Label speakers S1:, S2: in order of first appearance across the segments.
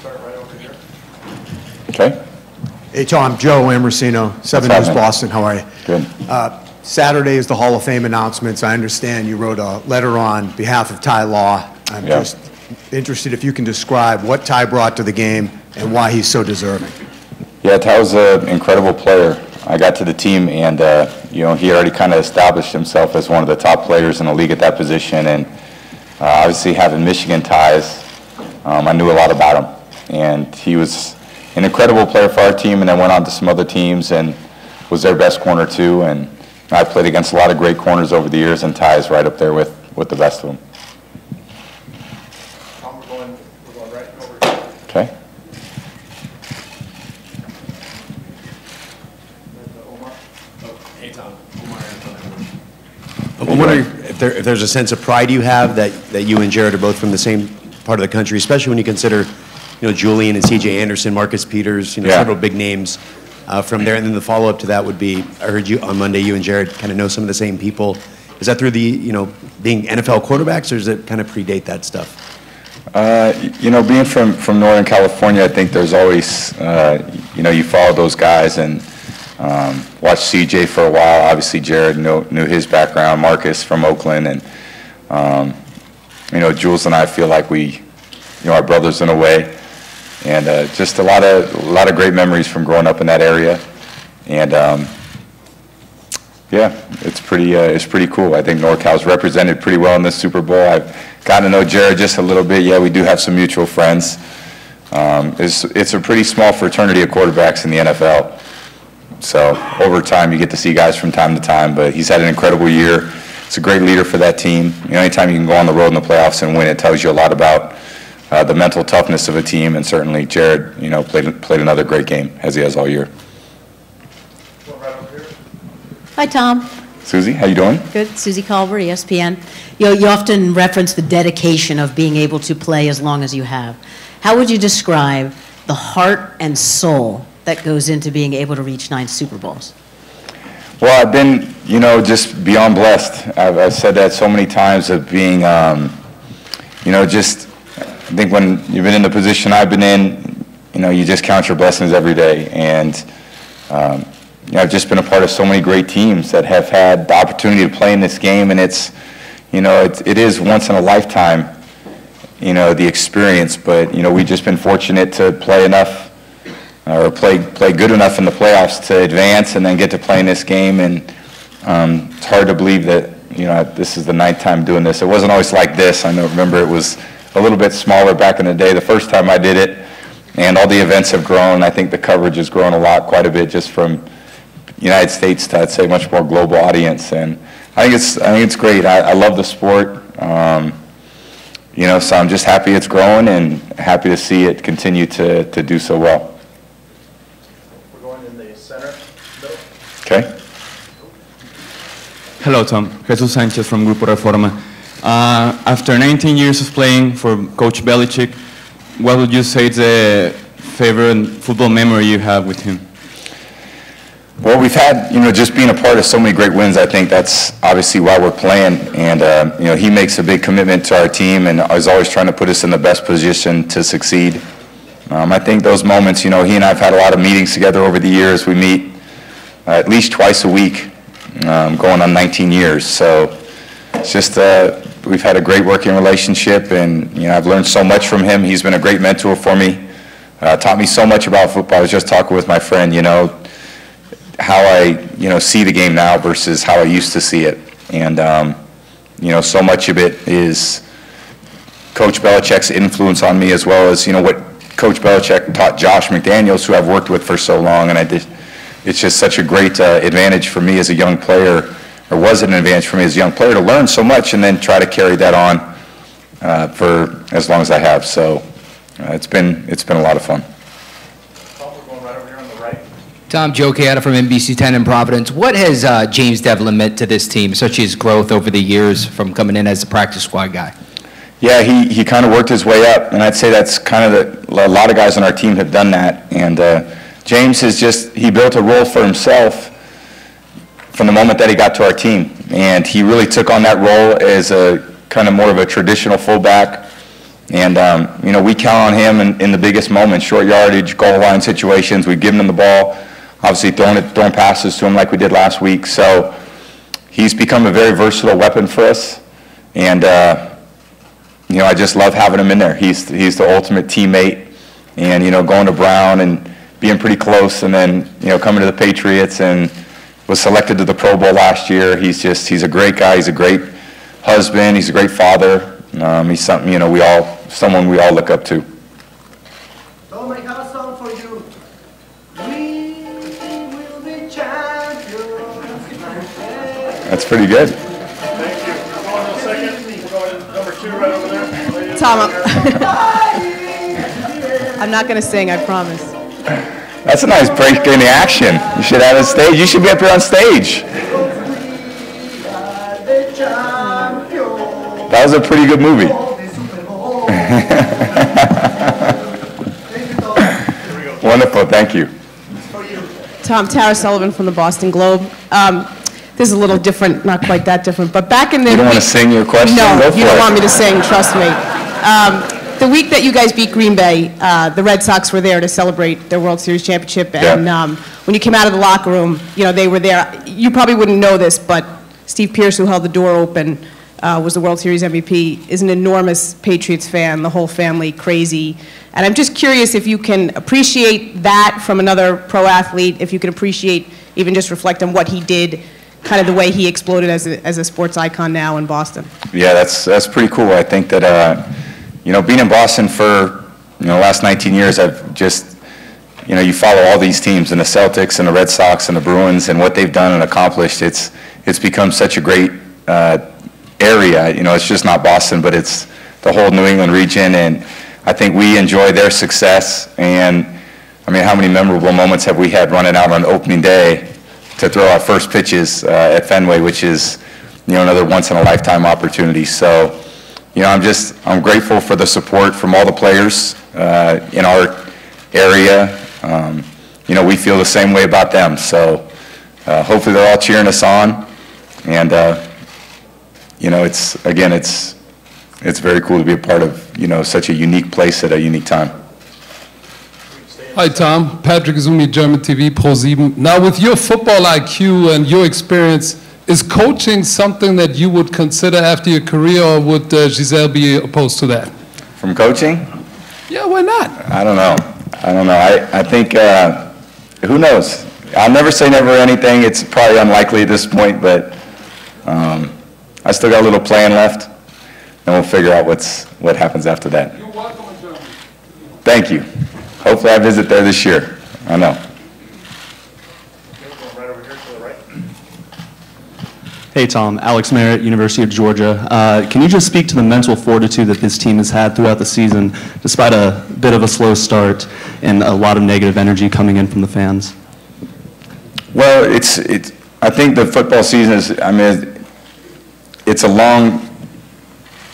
S1: start right over here.
S2: Okay.
S3: Hey, Tom, Joe Ambrosino, 7 News Boston. How are you?
S2: Good.
S3: Saturday is the Hall of Fame announcements. I understand you wrote a letter on behalf of Ty Law. I'm just interested if you can describe what Ty brought to the game and why he's so deserving.
S2: Yeah, Ty was an incredible player. I got to the team, and you know, he already kind of established himself as one of the top players in the league at that position. And obviously, having Michigan ties, I knew a lot about him. And he was an incredible player for our team, and then went on to some other teams and was their best corner too. And I played against a lot of great corners over the years, and Ty is right up there with the best of them.
S1: Tom, we're going right over here.
S2: Okay.
S3: Hey, Tom. I'm wondering if there's a sense of pride you have that you and Jared are both from the same part of the country, especially when you consider, you know, Julian and C.J. Anderson, Marcus Peters, you know, several big names from there. And then the follow-up to that would be, I heard you on Monday, you and Jared kind of know some of the same people. Is that through the, you know, being NFL quarterbacks, or does it kind of predate that stuff?
S2: You know, being from Northern California, I think there's always, you know, you follow those guys and watched CJ for a while. Obviously, Jared knew his background. Marcus from Oakland, and you know, Jules and I feel like we, you know, are brothers in a way, and just a lot of great memories from growing up in that area, and yeah, it's pretty cool. I think NorCal's represented pretty well in this Super Bowl. I've gotten to know Jared just a little bit. Yeah, we do have some mutual friends. It's a pretty small fraternity of quarterbacks in the NFL. So over time, you get to see guys from time to time, but he's had an incredible year. He's a great leader for that team. You know, anytime you can go on the road in the playoffs and win, it tells you a lot about the mental toughness of a team, and certainly Jared, you know, played another great game, as he has all year.
S4: Hi, Tom.
S2: Susie, how you doing?
S4: Good. Susie Colbert, ESPN. You often reference the dedication of being able to play as long as you have. How would you describe the heart and soul that goes into being able to reach 9 Super Bowls?
S2: Well, I've been, you know, just beyond blessed. I've said that so many times of being, you know, just, I think when you've been in the position I've been in, you know, you just count your blessings every day. And, you know, I've just been a part of so many great teams that have had the opportunity to play in this game, and it's, you know, it is once in a lifetime, you know, the experience. But, you know, we've just been fortunate to play enough, or play good enough in the playoffs to advance and then get to play in this game. And it's hard to believe that, you know, this is the 9th time doing this. It wasn't always like this. Remember it was a little bit smaller back in the day the first time I did it, and all the events have grown. I think the coverage has grown a lot, quite a bit, just from United States to, I'd say, much more global audience. And I think it's great. I love the sport. You know, so I'm just happy it's growing and happy to see it continue to do so well.
S1: We're going in the center.
S2: Okay.
S5: Hello, Tom. Jesus Sanchez from Grupo Reforma. After 19 years of playing for Coach Belichick, what would you say is the favorite football memory you have with him?
S2: Well, we've had, you know, just being a part of so many great wins. I think that's obviously why we're playing. And, you know, he makes a big commitment to our team and is always trying to put us in the best position to succeed. I think those moments, you know, he and I have had a lot of meetings together over the years. We meet at least twice a week, going on 19 years. So it's just, we've had a great working relationship, and, you know, I've learned so much from him. He's been a great mentor for me, taught me so much about football. I was just talking with my friend, you know, how I, you know, see the game now versus how I used to see it. And, you know, so much of it is Coach Belichick's influence on me, as well as, you know, what Coach Belichick taught Josh McDaniels, who I've worked with for so long. And it's just such a great advantage for me as a young player, or was an advantage for me as a young player, to learn so much and then try to carry that on for as long as I have. So it's been a lot of fun.
S6: Tom, Joe Chiata from NBC 10 in Providence. What has James Develin meant to this team, such as growth over the years from coming in as a practice squad guy?
S2: Yeah, he kind of worked his way up, and I'd say that's kind of a lot of guys on our team have done that. And James he built a role for himself from the moment that he got to our team. And he really took on that role as a kind of more of a traditional fullback, And, you know, we count on him in the biggest moments, short yardage, goal line situations. We've given him the ball, obviously throwing passes to him like we did last week. So he's become a very versatile weapon for us. And, you know, I just love having him in there. He's the ultimate teammate. And, you know, going to Brown and being pretty close, and then, you know, coming to the Patriots and was selected to the Pro Bowl last year. He's a great guy. He's a great husband. He's a great father. He's something, you know, someone we all look up to.
S7: Tom, I have a song for you. We will be champions.
S2: That's pretty good.
S1: Thank you. Hold on a second. We're going to number 2 right over there. Lady
S8: Tom,
S1: over there.
S8: I'm not going to sing, I promise.
S2: That's a nice break in the action. You should have a stage. You should be up here on stage. That was a pretty good movie. Wonderful, thank you.
S8: Tom, Tara Sullivan from the Boston Globe. This is a little different, not quite that different, but back in the...
S2: You don't want to sing your question?
S8: No,
S2: Go for
S8: you don't
S2: it.
S8: want me to sing, trust me. The week that you guys beat Green Bay, the Red Sox were there to celebrate their World Series championship, and when you came out of the locker room, you know, they were there. You probably wouldn't know this, but Steve Pierce, who held the door open, was the World Series MVP, is an enormous Patriots fan, the whole family crazy. And I'm just curious if you can appreciate that from another pro athlete, if you can appreciate, even just reflect on what he did, kind of the way he exploded as a sports icon now in Boston.
S2: Yeah, that's pretty cool. I think that, you know, being in Boston for, you know, the last 19 years, I've just, you know, you follow all these teams, and the Celtics and the Red Sox and the Bruins and what they've done and accomplished. It's become such a great area. You know, it's just not Boston, but it's the whole New England region, and I think we enjoy their success. And I mean, how many memorable moments have we had running out on opening day to throw our first pitches at Fenway, which is, you know, another once-in-a-lifetime opportunity. So, you know, I'm grateful for the support from all the players in our area. You know, we feel the same way about them. So hopefully they're all cheering us on. And, you know, it's very cool to be a part of, you know, such a unique place at a unique time.
S9: Hi, Tom. Patrick Izumi, German TV, Pro7. Now, with your football IQ and your experience, is coaching something that you would consider after your career, or would Giselle be opposed to that?
S2: From coaching?
S9: Yeah, why not?
S2: I don't know. I think, who knows? I'll never say never anything. It's probably unlikely at this point, but I still got a little playing left, and we'll figure out what happens after that.
S9: You're welcome in Germany.
S2: Thank you. Hopefully I visit there this year. I know.
S1: Going right over here to the right.
S10: Hey, Tom. Alex Merritt, University of Georgia. Can you just speak to the mental fortitude that this team has had throughout the season, despite a bit of a slow start and a lot of negative energy coming in from the fans?
S2: Well, I think the football season is, I mean, it's a long,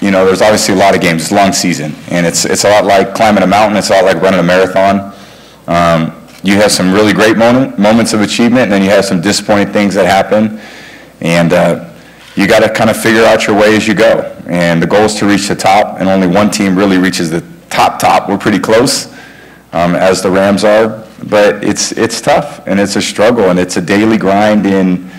S2: you know, there's obviously a lot of games. It's a long season, and it's a lot like climbing a mountain. It's a lot like running a marathon. You have some really great moments of achievement, and then you have some disappointing things that happen, and you got to kind of figure out your way as you go. And the goal is to reach the top, and only one team really reaches the top. We're pretty close, as the Rams are, but it's tough, and it's a struggle, and it's a daily grind in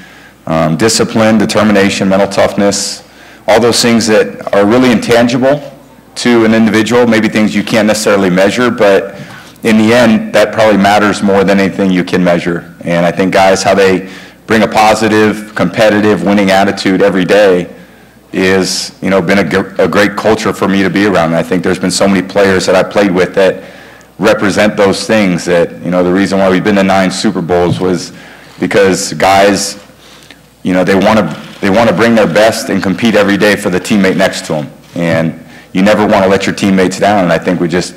S2: discipline, determination, mental toughness, all those things that are really intangible to an individual, maybe things you can't necessarily measure, but in the end, that probably matters more than anything you can measure. And I think guys, how they bring a positive, competitive, winning attitude every day is, you know, been a great culture for me to be around. And I think there's been so many players that I played with that represent those things, that, you know, the reason why we've been to 9 Super Bowls was because guys, you know, they want to bring their best and compete every day for the teammate next to them. And you never want to let your teammates down. And I think we just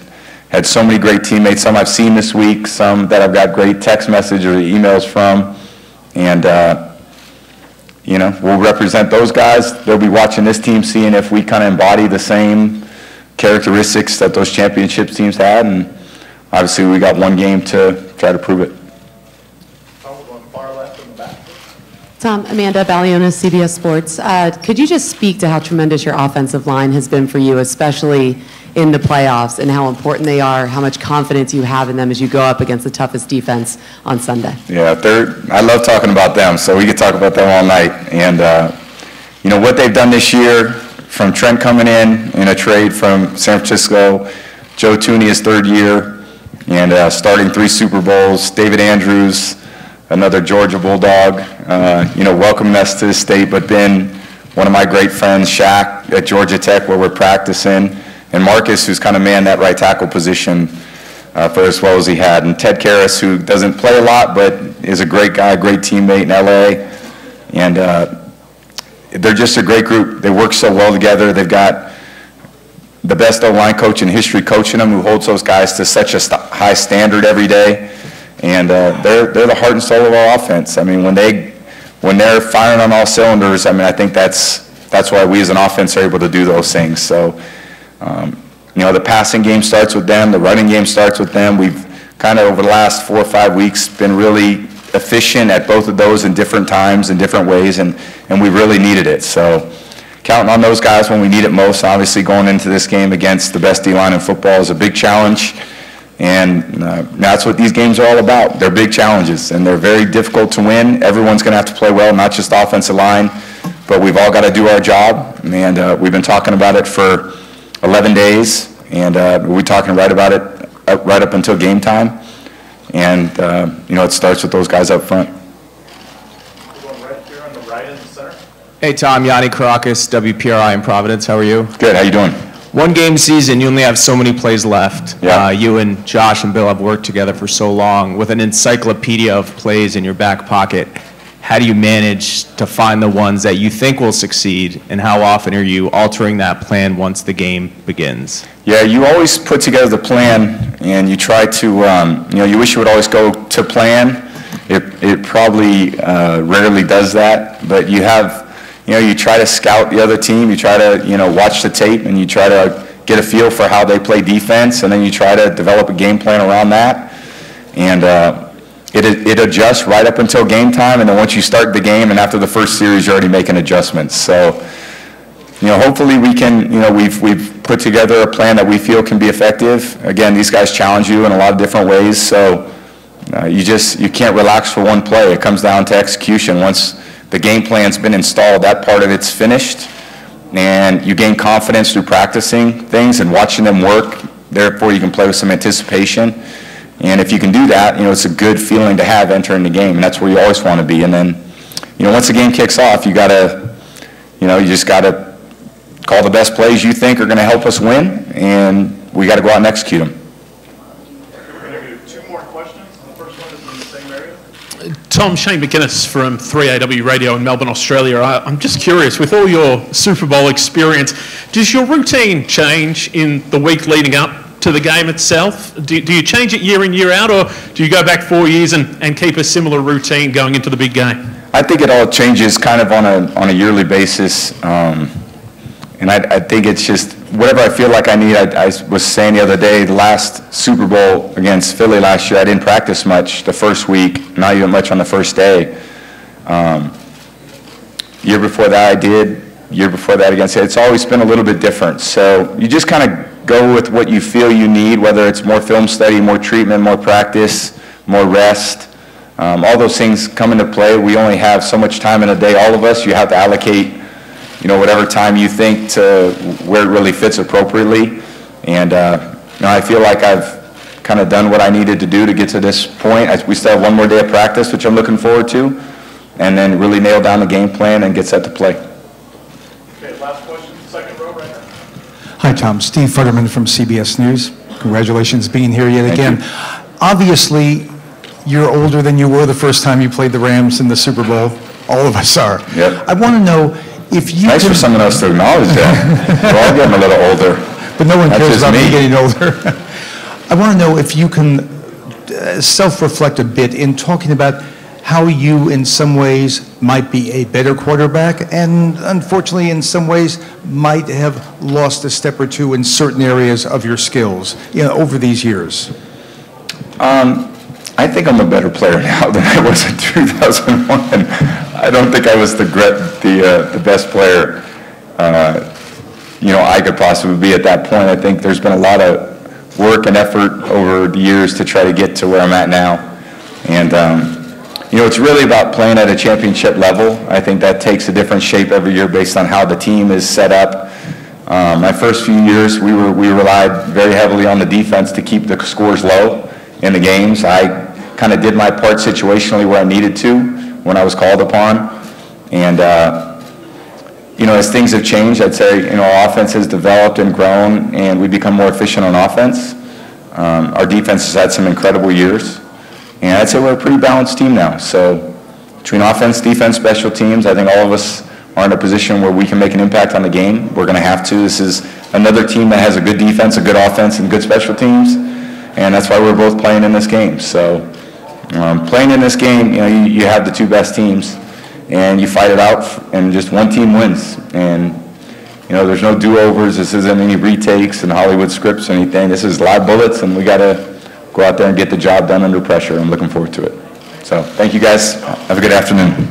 S2: had so many great teammates, some I've seen this week, some that I've got great text messages or emails from. And, you know, we'll represent those guys. They'll be watching this team, seeing if we kind of embody the same characteristics that those championship teams had. And obviously we got one game to try to prove it.
S1: Far left in the back.
S11: Tom, Amanda Balionis, CBS Sports. Could you just speak to how tremendous your offensive line has been for you, especially in the playoffs and how important they are, how much confidence you have in them as you go up against the toughest defense on Sunday.
S2: Yeah, I love talking about them, so we could talk about them all night. And, you know, what they've done this year, from Trent coming in a trade from San Francisco, Joe Tooney his third year, and starting 3 Super Bowls, David Andrews, another Georgia Bulldog, you know, welcoming us to the state, but been one of my great friends, Shaq, at Georgia Tech, where we're practicing, and Marcus, who's kind of manned that right tackle position for as well as he had, and Ted Karras, who doesn't play a lot, but is a great guy, great teammate in LA, and they're just a great group. They work so well together. They've got the best O-line coach in history coaching them, who holds those guys to such a high standard every day, and they're the heart and soul of our offense. I mean, when they're firing on all cylinders, I mean, I think that's why we as an offense are able to do those things. So, you know, the passing game starts with them, the running game starts with them. We've kind of over the last 4 or 5 weeks been really efficient at both of those in different times, in different ways, and we really needed it. So counting on those guys when we need it most, obviously going into this game against the best D-line in football is a big challenge. And that's what these games are all about. They're big challenges, and they're very difficult to win. Everyone's going to have to play well, not just the offensive line, but we've all got to do our job. And we've been talking about it for 11 days, and we're talking right about it right up until game time. And, you know, it starts with those guys up front.
S1: Going right here on the right in the center.
S12: Hey, Tom, Yanni Caracas, WPRI in Providence. How are you?
S2: Good. How you doing?
S12: One game season, you only have so many plays left.
S2: Yeah.
S12: You and Josh and Bill have worked together for so long. With an encyclopedia of plays in your back pocket, how do you manage to find the ones that you think will succeed, and how often are you altering that plan once the game begins?
S2: Yeah, you always put together the plan, and you try to, you know, you wish it would always go to plan. It probably rarely does that, but you have, you know, you try to scout the other team, you try to, you know, watch the tape, and you try to get a feel for how they play defense, and then you try to develop a game plan around that. And it adjusts right up until game time, and then once you start the game and after the first series, you're already making adjustments. So, you know, hopefully we can, you know, we've put together a plan that we feel can be effective. Again, these guys challenge you in a lot of different ways, so you can't relax for one play. It comes down to execution. Once the game plan's been installed, that part of it's finished, and you gain confidence through practicing things and watching them work. Therefore, you can play with some anticipation. And if you can do that, you know, it's a good feeling to have entering the game, and that's where you always want to be. And then, you know, once the game kicks off, you gotta, you know, you just gotta call the best plays you think are going to help us win, and we got to go out and execute them.
S1: We're going to do 2 more questions. The first one is in the same area.
S13: Tom, Shane McGuinness from 3AW Radio in Melbourne, Australia. I'm just curious, with all your Super Bowl experience, does your routine change in the week leading up to the game itself? Do you change it year in, year out, or do you go back 4 years and keep a similar routine going into the big game?
S2: I think it all changes kind of on a yearly basis, and I think it's just whatever I feel like I need. I was saying the other day, the last Super Bowl against Philly last year, I didn't practice much the first week, not even much on the first day. Year before that I did, year before that against it. It's always been a little bit different. So you just kind of go with what you feel you need, whether it's more film study, more treatment, more practice, more rest. All those things come into play. We only have so much time in a day, all of us. You have to allocate, you know, whatever time you think to where it really fits appropriately. And you know, I feel like I've kind of done what I needed to do to get to this point. We still have 1 more day of practice, which I'm looking forward to, and then really nail down the game plan and get set to play.
S1: Okay, last question, second row right here.
S14: Hi, Tom. Steve Futterman from CBS News. Congratulations being here yet again. Obviously, you're older than you were the first time you played the Rams in the Super Bowl. All of us are.
S2: Yep.
S14: I want to know if you
S2: Nice for someone else to acknowledge that. We're all getting a little older.
S14: But no one
S2: That's
S14: cares
S2: just
S14: about me
S2: me.
S14: getting older. I want to know if you can self-reflect a bit in talking about how you, in some ways, might be a better quarterback, and unfortunately, in some ways, might have lost a step or two in certain areas of your skills, you know, over these years.
S2: I think I'm a better player now than I was in 2001. I don't think I was the best player I could possibly be at that point. I think there's been a lot of work and effort over the years to try to get to where I'm at now. And, it's really about playing at a championship level. I think that takes a different shape every year based on how the team is set up. My first few years, we relied very heavily on the defense to keep the scores low in the games. I kind of did my part situationally where I needed to when I was called upon. And, as things have changed, I'd say, our offense has developed and grown, and we've become more efficient on offense. Our defense has had some incredible years. And I'd say we're a pretty balanced team now. So between offense, defense, special teams, I think all of us are in a position where we can make an impact on the game. We're going to have to. This is another team that has a good defense, a good offense, and good special teams. And that's why we're both playing in this game. So playing in this game, you have the two best teams, and you fight it out, and just one team wins. And, there's no do-overs. This isn't any retakes and Hollywood scripts or anything. This is live bullets, and we got to go out there and get the job done under pressure. I'm looking forward to it. So thank you guys. Have a good afternoon.